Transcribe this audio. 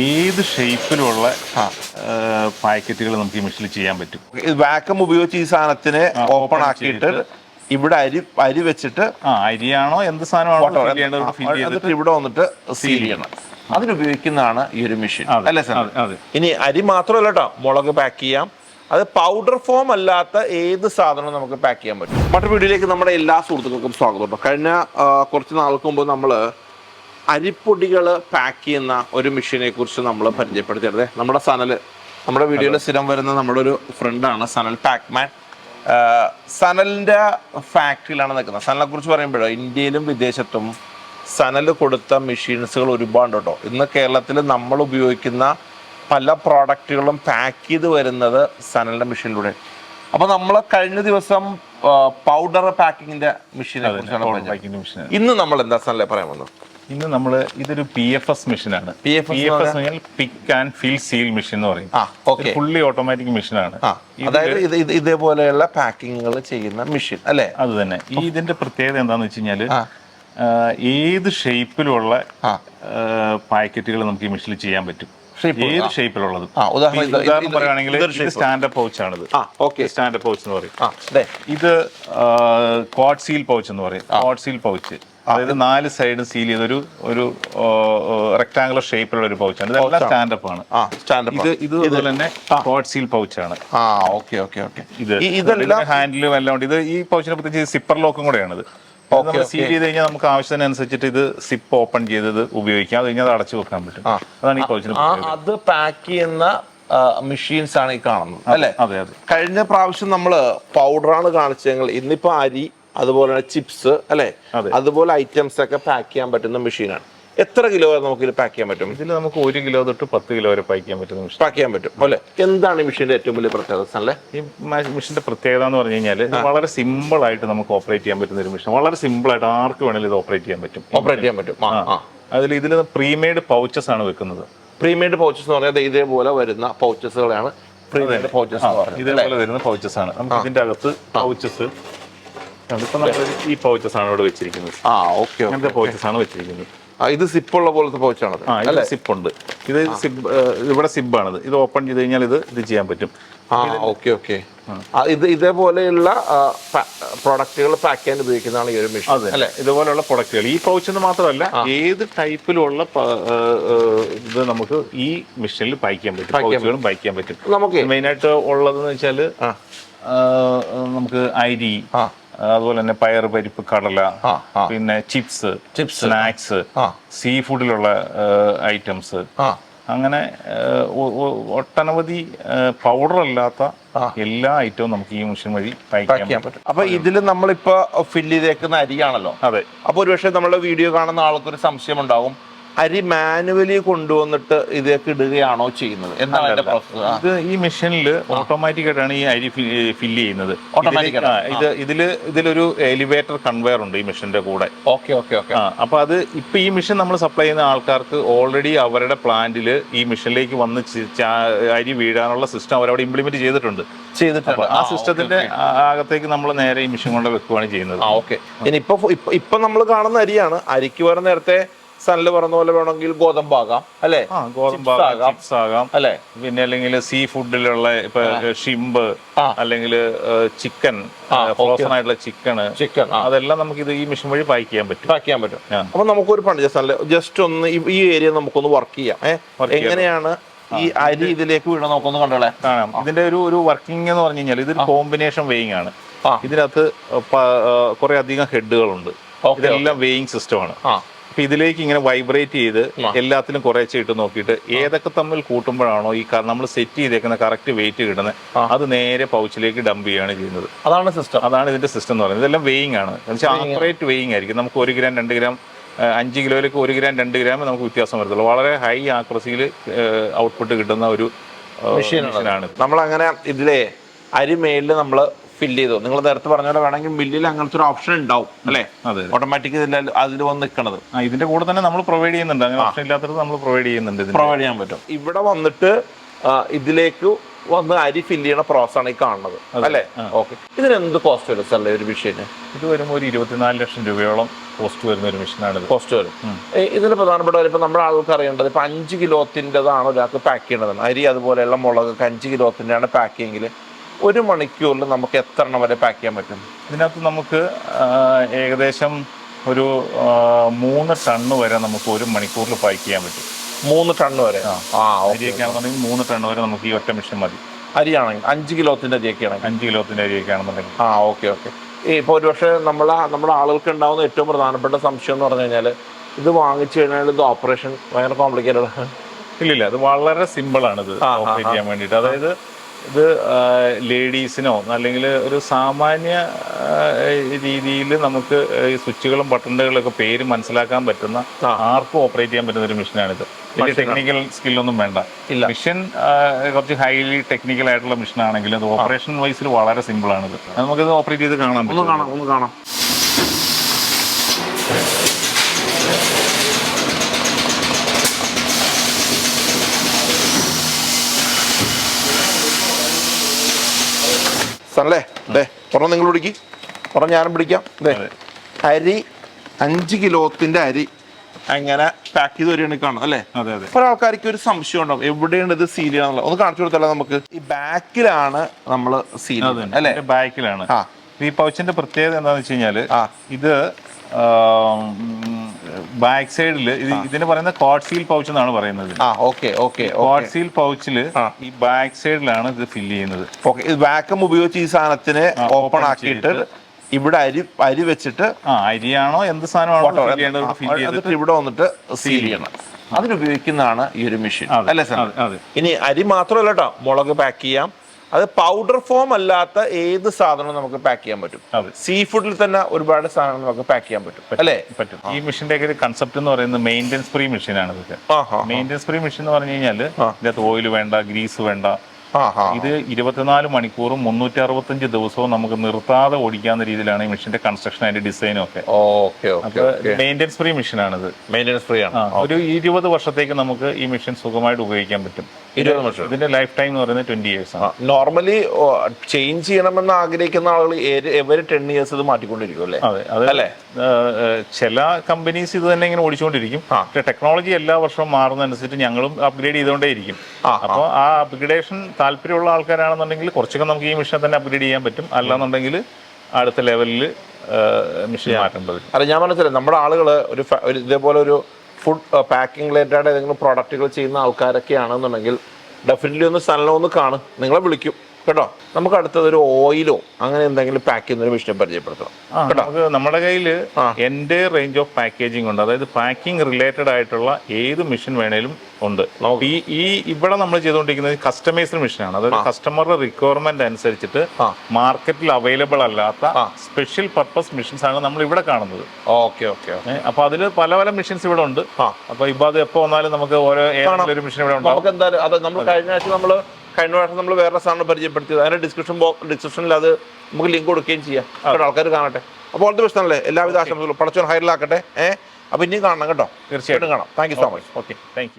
ഏത് ഷേപ്പിലുള്ള പാക്കറ്റുകൾ നമുക്ക് ഈ മെഷീനിൽ ചെയ്യാൻ പറ്റും. വാക്വം ഉപയോഗിച്ച് ഈ സാധനത്തിനെ ഓപ്പൺ ആക്കിയിട്ട് ഇവിടെ അരി വെച്ചിട്ട് അരിയാണോ എന്ത് സാധനമാണോ എന്നിട്ട് ഇവിടെ വന്നിട്ട് സീൽ ചെയ്യണം. അതിനുപയോഗിക്കുന്നതാണ് ഈ ഒരു മെഷീൻ അല്ലേ സാർ? ഇനി അരി മാത്രമല്ല കേട്ടോ, മുളക് പാക്ക് ചെയ്യാം. അത് പൗഡർ ഫോം അല്ലാത്ത ഏത് സാധനവും നമുക്ക് പാക്ക് ചെയ്യാൻ പറ്റും. മറ്റൊരു വീഡിയോയിലേക്ക് നമ്മുടെ എല്ലാ സുഹൃത്തുക്കൾക്കും സ്വാഗതം കേട്ടോ. കഴിഞ്ഞ കുറച്ച് നാൾക്ക് മുമ്പ് നമ്മൾ അരിപ്പൊടികൾ പാക്ക് ചെയ്യുന്ന ഒരു മെഷീനെ കുറിച്ച് നമ്മൾ പരിചയപ്പെടുത്തിയത് നമ്മുടെ വീഡിയോയിൽ സ്ഥിരം വരുന്ന നമ്മുടെ ഒരു ഫ്രണ്ടാണ് സനൽ പാക്മാൻ. സനലിൻ്റെ ഫാക്ടറിയിലാണ് നിൽക്കുന്നത്. സനലിനെ കുറിച്ച് പറയുമ്പോൾ ഇന്ത്യയിലും വിദേശത്തും സനൽ കൊടുത്ത മെഷീൻസുകൾ ഒരുപാട് കേട്ടോ. ഇന്ന് കേരളത്തിൽ നമ്മൾ ഉപയോഗിക്കുന്ന പല പ്രോഡക്റ്റുകളും പാക്ക് ചെയ്ത് വരുന്നത് സനലിൻ്റെ മെഷീനിലൂടെ. അപ്പോൾ നമ്മൾ കഴിഞ്ഞ ദിവസം പൗഡർ പാക്കിങ്ങിന്റെ മെഷീനെ കുറിച്ചാണ്. ഇന്ന് നമ്മൾ എന്താ സനലെ പറയാൻ വന്നത്? ഇന്ന് നമ്മൾ ഇതൊരു PFS മെഷീനാണ്. PFS pick and fill seal machine എന്ന് പറയും. ഫുള്ളി ഓട്ടോമാറ്റിക് മെഷീനാണ്. അതായത് ഇതേപോലെയുള്ള പാക്കിങ്ങുകൾ ചെയ്യുന്ന മെഷീൻ അല്ലേ? അത് തന്നെ. ഇതിന്റെ പ്രത്യേകത എന്താന്ന് വെച്ച് കഴിഞ്ഞാല് ഏത് ഷേപ്പിലുള്ള പാക്കറ്റുകൾ നമുക്ക് ഈ മെഷീനിൽ ചെയ്യാൻ പറ്റും. ഏത് ഷേപ്പിലുള്ളത്. ഉദാഹരണം പറയുകയാണെങ്കിൽ സ്റ്റാൻഡപ്പ് പൗച്ച് ആണിത്. സ്റ്റാൻഡപ്പ് പൗച്ച് എന്ന് പറയും. ഇത് ക്വാഡ് സീൽ പൗച്ച് എന്ന് പറയും. ക്വാഡ് സീൽ പൗച്ച് അതായത് 4 സൈഡും സീൽ ചെയ്ത ഒരു റെക്ടാങ്കുലർ ഷേപ്പിലുള്ള ഒരു പൗച്ചാണ്. ഇതെല്ലാം സ്റ്റാൻഡപ്പ് ആണ്. ഇതുപോലെ തന്നെ ക്വാഡ് സീൽ പൗച്ചാണ്. ഇത് ഹാൻഡിലും എല്ലാം ഉണ്ട്. ഇത് ഈ പൗച്ചിനെ പ്രത്യേകിച്ച് സിപ്പർ ലോക്കും കൂടെയാണിത്. നമ്മൾ സീൽ ചെയ്ത് കഴിഞ്ഞാൽ നമുക്ക് ആവശ്യത്തിനനുസരിച്ചിട്ട് ഇത് സിപ്പ് ഓപ്പൺ ചെയ്തത് ഉപയോഗിക്കാം. അത് കഴിഞ്ഞാൽ അത് അടച്ചു വെക്കാൻ പറ്റും. അതാണ് ഈ പൗച്ചിന്. അത് പാക്ക് ചെയ്യുന്ന മെഷീൻസ് ആണ് ഈ കാണുന്നത് അല്ലേ? അതെ അതെ. കഴിഞ്ഞ പ്രാവശ്യം നമ്മള് പൗഡറാണ് കാണിച്ചെങ്കിൽ ഇന്നിപ്പോ അരി, അതുപോലെ തന്നെ ചിപ്സ് അല്ലെ, അതുപോലെ ഐറ്റംസ് ഒക്കെ പാക്ക് ചെയ്യാൻ പറ്റുന്ന മെഷീനാണ്. എത്ര കിലോ വരെ നമുക്ക് ഇതിൽ പാക്ക് ചെയ്യാൻ പറ്റും? ഇതിൽ നമുക്ക് 1 കിലോ തൊട്ട് 10 കിലോ വരെ പാക്ക് ചെയ്യാൻ പറ്റും അല്ലെ? എന്താണ് ഈ മെഷീന്റെ ഏറ്റവും വലിയ പ്രത്യേകത അല്ലേ? ഈ മെഷീന്റെ പ്രത്യേകത എന്ന് പറഞ്ഞു കഴിഞ്ഞാൽ വളരെ സിമ്പിൾ ആയിട്ട് നമുക്ക് ഓപ്പറേറ്റ് ചെയ്യാൻ പറ്റുന്ന ഒരു മെഷീൻ. വളരെ സിമ്പിൾ ആയിട്ട് ആർക്ക് വേണമെങ്കിലും ഇത് ഓപ്പറേറ്റ് ചെയ്യാൻ പറ്റും. ഇതിൽ പ്രീമെയ്ഡ് പൗച്ചസ് ആണ് വെക്കുന്നത്. പ്രീമെയ്ഡ് പൗച്ചസ് എന്ന് പറഞ്ഞാൽ ഇതേപോലെ വരുന്ന പൗച്ചസുകളാണ് പ്രീമെയ്ഡ് പൗച്ചസ്. ഇതേപോലെ വരുന്ന പൗച്ചസ് ആണ്. നമുക്ക് ഇതിന്റെ അകത്ത് പൗച്ചസ് ഈ പൗച്ചസ് ആണ് ഇവിടെ വെച്ചിരിക്കുന്നത്. അങ്ങനത്തെ പൗച്ചസ് ആണ് വെച്ചിരിക്കുന്നത്. ഇത് സിപ്പുള്ള പോലത്തെ പൗച്ചാണ്. സിപ്പ് ഉണ്ട്. ഇത് ഇവിടെ സിബാണിത്. ഇത് ഓപ്പൺ ചെയ്ത് കഴിഞ്ഞാൽ ഇത് ചെയ്യാൻ പറ്റും. ഇതേപോലെയുള്ള പ്രൊഡക്റ്റുകൾ പാക്ക് ചെയ്യാൻ ഉപയോഗിക്കുന്നതാണ് ഈ ഒരു മെഷീൻ അല്ലെ? ഇതുപോലെയുള്ള പ്രൊഡക്റ്റുകൾ ഈ പൗച്ചെന്ന് മാത്രമല്ല ഏത് ടൈപ്പിലുള്ള ഇത് നമുക്ക് ഈ മെഷീനിൽ പാക്ക് ചെയ്യാൻ പറ്റും. പൗച്ചുകളും പാക്ക് ചെയ്യാൻ പറ്റും. നമുക്ക് മെയിനായിട്ട് ഉള്ളതെന്ന് വെച്ചാൽ നമുക്ക് അരി, അതുപോലെ തന്നെ പയർ, പരിപ്പ്, കടല, പിന്നെ ചിപ്സ്, സ്നാക്സ്, സീ ഫുഡിലുള്ള ഐറ്റംസ്, അങ്ങനെ ഒട്ടനവധി പൗഡർ അല്ലാത്ത എല്ലാ ഐറ്റവും നമുക്ക് ഈ മെഷീൻ വഴി പാക്ക് ചെയ്യാൻ പറ്റും. അപ്പൊ ഇതിൽ നമ്മളിപ്പോ ഫില്ല് ചെയ്തേക്കുന്ന അരിയാണല്ലോ. അതെ. അപ്പൊ ഒരുപക്ഷെ നമ്മുടെ വീഡിയോ കാണുന്ന ആൾക്കൊരു സംശയം ഉണ്ടാവും, അരി മാനുവലി കൊണ്ടുവന്നിട്ട് ഇതൊക്കെ ഇടുകയാണോ ചെയ്യുന്നത്? ഇത് ഈ മെഷീനിൽ ഓട്ടോമാറ്റിക് ആയിട്ടാണ് ഈ അരി ഫില്ല് ചെയ്യുന്നത്. ഇതിലൊരു എലിവേറ്റർ കൺവെയർ ഉണ്ട് ഈ മെഷീന്റെ കൂടെ. അപ്പൊ അത് ഇപ്പൊ ഈ മെഷീൻ നമ്മൾ സപ്ലൈ ചെയ്യുന്ന ആൾക്കാർക്ക് ഓൾറെഡി അവരുടെ പ്ലാന്റിൽ ഈ മെഷീനിലേക്ക് വന്ന് അരി വീഴാനുള്ള സിസ്റ്റം അവരവിടെ ഇംപ്ലിമെന്റ് ചെയ്തിട്ടുണ്ട്. ആ സിസ്റ്റത്തിന്റെ അകത്തേക്ക് നമ്മൾ നേരെ ഈ മെഷീൻ കൊണ്ട് വെക്കുകയാണ് ചെയ്യുന്നത്. ഇപ്പൊ നമ്മൾ കാണുന്ന അരിയാണ്. അരിക്ക് വേറെ നേരത്തെ സനല് പറഞ്ഞ പോലെ വേണമെങ്കിൽ ഗോതമ്പാകാം അല്ലെ? ഗോതമ്പാകാം, ചിപ്സ് ആകാം അല്ലെ? പിന്നെ അല്ലെങ്കിൽ സീ ഫുഡിലുള്ള ഇപ്പൊ ഷിംബ്, അല്ലെങ്കിൽ ചിക്കൻ, ഫ്രോസൺ ആയിട്ടുള്ള ചിക്കൻ, അതെല്ലാം നമുക്ക് ഇത് ഈ മെഷീൻ വഴി പാക്ക് ചെയ്യാൻ പറ്റും. അപ്പൊ നമുക്കൊരു പണ്ട് ജസ്റ്റ് ഒന്ന് ഈ ഏരിയ നമുക്കൊന്ന് വർക്ക് ചെയ്യാം. എങ്ങനെയാണ് ഈ അരി ഇതിലേക്ക് വീഴാൻ നോക്കൊന്ന് കണ്ടോളെ കാണാം. ഇതിന്റെ ഒരു വർക്കിംഗ് എന്ന് പറഞ്ഞു കഴിഞ്ഞാൽ ഇതൊരു കോമ്പിനേഷൻ വെയിങ് ആണ്. ഇതിനകത്ത് കുറെ അധികം ഹെഡുകളുണ്ട്. ഇതെല്ലാം വെയിങ് സിസ്റ്റമാണ്. അപ്പൊ ഇതിലേക്ക് ഇങ്ങനെ വൈബ്രേറ്റ് ചെയ്ത് എല്ലാത്തിലും കുറേശ്ശെ ഇട്ട് നോക്കിയിട്ട് ഏതൊക്കെ തമ്മിൽ കൂട്ടുമ്പോഴാണോ ഈ നമ്മൾ സെറ്റ് ചെയ്തേക്കുന്ന കറക്റ്റ് വെയിറ്റ് കിട്ടുന്നത്, അത് നേരെ പൗച്ചിലേക്ക് ഡംപ് ചെയ്യുകയാണ് ചെയ്യുന്നത്. അതാണ് ഇതിന്റെ സിസ്റ്റം എന്ന് പറയുന്നത്. ഇതെല്ലാം വെയിങ് ആണ്. ആക്യുറേറ്റ് വെയിങ് ആയിരിക്കും. നമുക്ക് 1 ഗ്രാം 2 ഗ്രാം 5 കിലോയിലേക്ക് 1 ഗ്രാം 2 ഗ്രാം നമുക്ക് വ്യത്യാസം വരത്തുള്ളൂ. വളരെ ഹൈ ആക്യുറസിയിൽ ഔട്ട്പുട്ട് കിട്ടുന്ന ഒരു മെഷീനാണ്. നമ്മളങ്ങനെ ഇതിലെ അരി മേലിൽ നമ്മൾ ഫില്ല് ചെയ്തു. നിങ്ങൾ നേരത്തെ പറഞ്ഞ പോലെ വേണമെങ്കിൽ മില്ലിൽ അങ്ങനത്തെ ഒരു ഓപ്ഷൻ ഉണ്ടാവും അല്ലെ? ഓട്ടോമാറ്റിക് അതിൽ വന്ന് നിൽക്കണത്. ഇതിന്റെ കൂടെ തന്നെ നമ്മൾ പ്രൊവൈഡ് ചെയ്യുന്നുണ്ട്. അങ്ങനെ ഓപ്ഷൻ ഇല്ലാത്തത് നമ്മൾ പ്രൊവൈഡ് ചെയ്യാൻ പറ്റും. ഇവിടെ വന്നിട്ട് ഇതിലേക്ക് വന്ന് അരി ഫില്ല് ചെയ്യണ പ്രോസസ് ആണ് ഈ കാണുന്നത് അല്ലേ? ഇതിന് എന്ത് കോസ്റ്റ് വരും സാർ ഒരു മെഷീന്? ഇത് വരുമ്പോൾ ഒരു 24 ലക്ഷം രൂപയോളം കോസ്റ്റ് വരുന്ന ഒരു മെഷീനാണിത്. കോസ്റ്റ് വരും. ഇതിന് പ്രധാനപ്പെട്ട ഇപ്പം നമ്മുടെ ആൾക്ക് അറിയേണ്ടത് ഇപ്പം 5 കിലോത്തിൻ്റെതാണ് ഒരാൾക്ക് പാക്ക് ചെയ്യേണ്ടതാണ്. അരി അതുപോലെയുള്ള മുളകൊക്കെ 5 കിലോത്തിൻ്റെയാണ് പാക്ക് ചെയ്യെങ്കിൽ 1 മണിക്കൂറിൽ നമുക്ക് എത്ര എണ്ണം വരെ പാക്ക് ചെയ്യാൻ പറ്റും? ഇതിനകത്ത് നമുക്ക് ഏകദേശം ഒരു 3 ടണ്ണ് വരെ നമുക്ക് 1 മണിക്കൂറിൽ പാക്ക് ചെയ്യാൻ പറ്റും. 3 ടണ്ണ് വരെ? അരിയൊക്കെ ആണെന്നുണ്ടെങ്കിൽ 3 ടണ്ണ് വരെ നമുക്ക് ഈ ഒറ്റ മെഷീൻ മതി. അരിയാണെങ്കിൽ 5 കിലോത്തിൻ്റെ അരിയൊക്കെ ആണെങ്കിൽ 5 കിലോത്തിൻ്റെ അരിയൊക്കെ ആണെന്നുണ്ടെങ്കിൽ. ഓക്കെ. ഇപ്പോൾ ഒരുപക്ഷെ നമ്മുടെ ആളുകൾക്ക് ഉണ്ടാകുന്ന ഏറ്റവും പ്രധാനപ്പെട്ട സംശയം എന്ന് പറഞ്ഞു കഴിഞ്ഞാൽ ഇത് വാങ്ങിച്ചു കഴിഞ്ഞാൽ ഇത് ഓപ്പറേഷൻ ഭയങ്കര കോംപ്ലിക്കേറ്റഡ്? ഇല്ലില്ല, അത് വളരെ സിമ്പിളാണ് ഇത് ഓപ്പറേറ്റ് ചെയ്യാൻ വേണ്ടിയിട്ട്. അതായത് ഇത് ലേഡീസിനോ അല്ലെങ്കിൽ ഒരു സാമാന്യ രീതിയിൽ നമുക്ക് ഈ സ്വിച്ചുകളും ബട്ടണുകളൊക്കെ പേര് മനസ്സിലാക്കാൻ പറ്റുന്ന ആർക്കും ഓപ്പറേറ്റ് ചെയ്യാൻ പറ്റുന്ന ഒരു മെഷീനാണിത്. വലിയ ടെക്നിക്കൽ സ്കില്ലൊന്നും വേണ്ട. മെഷീൻ കുറച്ച് ഹൈലി ടെക്നിക്കൽ ആയിട്ടുള്ള മെഷീൻ ആണെങ്കിലും അത് ഓപ്പറേഷൻ വൈസിൽ വളരെ സിമ്പിൾ ആണിത്. നമുക്കിത് ഓപ്പറേറ്റ് ചെയ്ത് കാണാം. അല്ലേ പുറം നിങ്ങൾ പിടിക്കും, പുറം ഞാനും പിടിക്കാം. അരി 5 കിലോത്തിന്റെ അരി അങ്ങനെ പാക്ക് ചെയ്ത് വരികയാണ് കാണും അല്ലേ? പല ആൾക്കാർക്ക് ഒരു സംശയം ഉണ്ടാവും, എവിടെയാണ് ഇത് സീൽ ചെയ്യാന്നുള്ളത്. ഒന്ന് കാണിച്ചു കൊടുത്തല്ലോ നമുക്ക്. ഈ ബാക്കിലാണ് നമ്മൾ സീൽ അല്ലേ? ബാക്കിലാണ്. ഈ പൗച്ചിന്റെ പ്രത്യേകത എന്താണെന്ന് വെച്ച് കഴിഞ്ഞാല് ഇത് ബാക്ക് സൈഡിൽ ഇതിന് പറയുന്ന കോഡ് സീൽ പൗച്ച് എന്നാണ് പറയുന്നത്. കോഡ് സീൽ പൗച്ചില് ഈ ബാക്ക് സൈഡിലാണ് ഇത് ഫില്ല് ചെയ്യുന്നത്. ഇത് വാക്വം ഉപയോഗിച്ച് ഈ സാധനത്തിന് ഓപ്പൺ ആക്കിയിട്ട് ഇവിടെ അരി വെച്ചിട്ട് അരിയാണോ എന്ത് സാധനമാണോ ഇവിടെ വന്നിട്ട് സീൽ ചെയ്യണം. അതിനുപയോഗിക്കുന്നതാണ് ഈ ഒരു മെഷീൻ അല്ലേ സാർ? ഇനി അരി മാത്രമല്ല കേട്ടോ, മുളക് പാക്ക് ചെയ്യാം. അത് പൗഡർ ഫോം അല്ലാത്ത ഏത് സാധനവും നമുക്ക് പാക്ക് ചെയ്യാൻ പറ്റും. സീ ഫുഡിൽ തന്നെ ഒരുപാട് സാധനങ്ങൾ നമുക്ക് പാക്ക് ചെയ്യാൻ പറ്റും അല്ലേ? പറ്റും. ഈ മെഷീന്റെ ഒക്കെ കൺസെപ്റ്റ് എന്ന് പറയുന്നത് മെയിൻ്റെനൻസ് ഫ്രീ മെഷീനാണ്. ഇതൊക്കെ മെയിൻ്റെനൻസ് ഫ്രീ മെഷീൻ എന്ന് പറഞ്ഞു കഴിഞ്ഞാൽ ഇതിനകത്ത് ഓയിൽ വേണ്ട, ഗ്രീസ് വേണ്ട. ഇത് 24 മണിക്കൂറും 365 ദിവസവും നമുക്ക് നിർത്താതെ ഓടിക്കാവുന്ന രീതിയിലാണ് ഈ മെഷീന്റെ കൺസ്ട്രക്ഷൻ, അതിന്റെ ഡിസൈനും ഒക്കെ. മെയിൻ്റെനൻസ് ഫ്രീ മെഷീനാണിത്. മെയിൻ്റെനൻസ് ഫ്രീ ആണ്. ഒരു 20 വർഷത്തേക്ക് നമുക്ക് ഈ മെഷീൻ സുഖമായിട്ട് ഉപയോഗിക്കാൻ പറ്റും. 20 വർഷം. ഇതിന്റെ ലൈഫ് ടൈം എന്ന് പറയുന്നത് 20 years ആണ്. നോർമലി ചേഞ്ച് ചെയ്യണമെന്ന് ആഗ്രഹിക്കുന്ന ആളുകൾ എവരി 10 years ഇത് മാറ്റിക്കൊണ്ടിരിക്കും അല്ലേ? അതെ. ചില കമ്പനീസ് ഇത് തന്നെ ഇങ്ങനെ ഓടിച്ചുകൊണ്ടിരിക്കും. പക്ഷെ ടെക്നോളജി എല്ലാ വർഷവും മാറുന്നതനുസരിച്ച് ഞങ്ങളും അപ്ഗ്രേഡ് ചെയ്തുകൊണ്ടേയിരിക്കും. അപ്പോൾ ആ അപ്ഗ്രേഡേഷൻ താല്പര്യമുള്ള ആൾക്കാരാണെന്നുണ്ടെങ്കിൽ കുറച്ചൊക്കെ നമുക്ക് ഈ മെഷീനെ തന്നെ അപ്ഗ്രേഡ് ചെയ്യാൻ പറ്റും. അല്ലാന്നുണ്ടെങ്കിൽ അടുത്ത ലെവലിൽ മെഷീൻ മാറ്റേണ്ടത്. അല്ല, ഞാൻ മനസ്സിലായി, നമ്മുടെ ആളുകൾ ഒരു ഇതേപോലെ ഒരു ഫുഡ് പാക്കിംഗ് റിലേറ്റഡ് ഏതെങ്കിലും പ്രോഡക്റ്റുകൾ ചെയ്യുന്ന ആൾക്കാരൊക്കെ ആണെന്നുണ്ടെങ്കിൽ ഡെഫിനറ്റ്ലി ഒന്ന് സ്ഥലം ഒന്ന് കാണും, നിങ്ങളെ വിളിക്കും കേട്ടോ. നമുക്ക് അടുത്തത് ഒരു ഓയിലോ അങ്ങനെ എന്തെങ്കിലും പാക്ക് ചെയ്യുന്ന ഒരു മെഷീൻ പരിചയപ്പെടുത്തണം. നമുക്ക് നമ്മുടെ കയ്യിൽ എൻ്റെ റേഞ്ച് ഓഫ് പാക്കേജിംഗ് ഉണ്ട്. അതായത് പാക്കിംഗ് റിലേറ്റഡ് ആയിട്ടുള്ള ഏത് മെഷീൻ വേണേലും ഉണ്ട്. ഈ ഇവിടെ നമ്മൾ ചെയ്തുകൊണ്ടിരിക്കുന്നത് കസ്റ്റമൈസ്ഡ് മെഷീനാണ്. അതായത് കസ്റ്റമറുടെ റിക്വയർമെന്റ് അനുസരിച്ചിട്ട് മാർക്കറ്റിൽ അവൈലബിൾ അല്ലാത്ത സ്പെഷ്യൽ പർപ്പസ് മെഷീൻസ് ആണ് നമ്മൾ ഇവിടെ കാണുന്നത്. അപ്പൊ അതിൽ പല പല മെഷീൻസ് ഇവിടെ ഉണ്ട്. അപ്പൊ ഇപ്പൊ അത് എപ്പോ വന്നാലും നമുക്ക് ഓരോ ഏതൊരു മെഷീൻ ഇവിടെ ഉണ്ടാവും. നമുക്ക് എന്തായാലും അത് നമ്മൾ കഴിഞ്ഞ പ്രാവശ്യം നമ്മൾ വേറെ സാധനം പരിചയപ്പെടുത്തിയത്, അതിന്റെ ഡിസ്ക്രിപ്ഷനിൽ അത് നമുക്ക് ലിങ്ക് കൊടുക്കുകയും ചെയ്യാം, ആൾക്കാർ കാണട്ടെ. അപ്പോൾ ഓൾ ദി ബെസ്റ്റ് ആണല്ലേ? എല്ലാവിധ ആശംസകളും പടച്ചോൻ ഹൈറിലാക്കട്ടെ. അപ്പൊ ഇനിയും കാണണം കേട്ടോ, തീർച്ചയായിട്ടും കാണാം. Thank you so much. Okay, thank you.